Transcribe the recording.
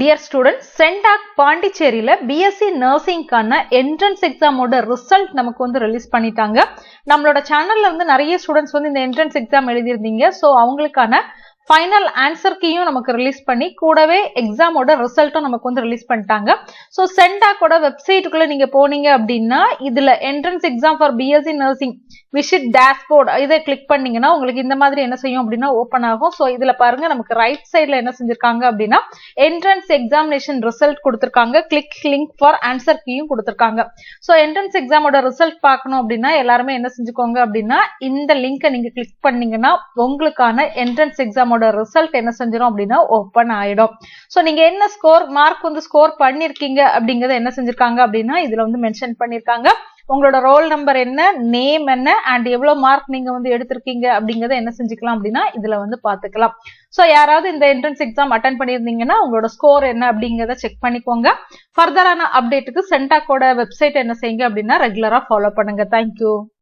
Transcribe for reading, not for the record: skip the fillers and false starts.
Dear students, Sendak பாண்டிச்சேரியில BSc நர்சிங்கான entrance எக்ஸாமோட result நமக்கு வந்து ரிலீஸ் பண்ணிட்டாங்க. நம்மளோட சேனல்ல வந்து நிறைய ஸ்டூடெண்ட்ஸ் வந்து இந்த என்ட்ரன்ஸ் எக்ஸாம் எழுதியிருந்தீங்க. ஸோ அவங்களுக்கான ஃபைனல் ஆன்சர் கீயும் நமக்கு ரிலீஸ் பண்ணி கூடவே எக்ஸாமோட ரிசல்ட்டும் நமக்கு வந்து ரிலீஸ் பண்ணிட்டாங்க. ஸோ சென்டாக்கோட வெப்சைட்டுக்குள்ள நீங்க போனீங்க அப்படின்னா இதுல entrance exam for BSc nursing visit dashboard இதை கிளிக் பண்ணீங்கன்னா உங்களுக்கு இந்த மாதிரி என்ன செய்யும் அப்படின்னா ஓப்பன் ஆகும். ஸோ இதுல பாருங்க நமக்கு ரைட் சைட்ல என்ன செஞ்சிருக்காங்க அப்படின்னா என்ட்ரன்ஸ் எக்ஸாமினேஷன் ரிசல்ட் கொடுத்திருக்காங்க. கிளிக் லிங்க் ஃபார் ஆன்சர் கீயும் கொடுத்திருக்காங்க. ஸோ என்ட்ரன்ஸ் எக்ஸாமோட ரிசல்ட் பார்க்கணும் அப்படின்னா எல்லாருமே என்ன செஞ்சுக்கோங்க அப்படின்னா இந்த லிங்கை நீங்க கிளிக் பண்ணீங்கன்னா உங்களுக்கான என்ட்ரன்ஸ் எக்ஸாமோட ரிசல்ட் என்ன செஞ்சிடும் அப்படின்னா ஓப்பன் ஆயிடும். ஸோ நீங்க என்ன மார்க் வந்து ஸ்கோர் பண்ணிருக்கீங்க அப்படிங்கறத என்ன செஞ்சிருக்காங்க அப்படின்னா இதுல வந்து மென்ஷன் பண்ணிருக்காங்க. உங்களோட ரோல் நம்பர் என்ன, நேம் என்ன அண்ட் எவ்வளவு மார்க் நீங்க வந்து எடுத்திருக்கீங்க அப்படிங்கறத என்ன செஞ்சுக்கலாம் அப்படின்னா இதுல வந்து பாத்துக்கலாம். சோ யாராவது இந்த என்ட்ரன்ஸ் எக்ஸாம் அட்டென்ட் பண்ணியிருந்தீங்கன்னா உங்களோட ஸ்கோர் என்ன அப்படிங்கறத செக் பண்ணிக்கோங்க. ஃபர்தரான அப்டேட்டுக்கு சென்டாக்கோட வெப்சைட் என்ன செய்யுங்க அப்படின்னா ரெகுலரா ஃபாலோ பண்ணுங்க. தேங்க்யூ.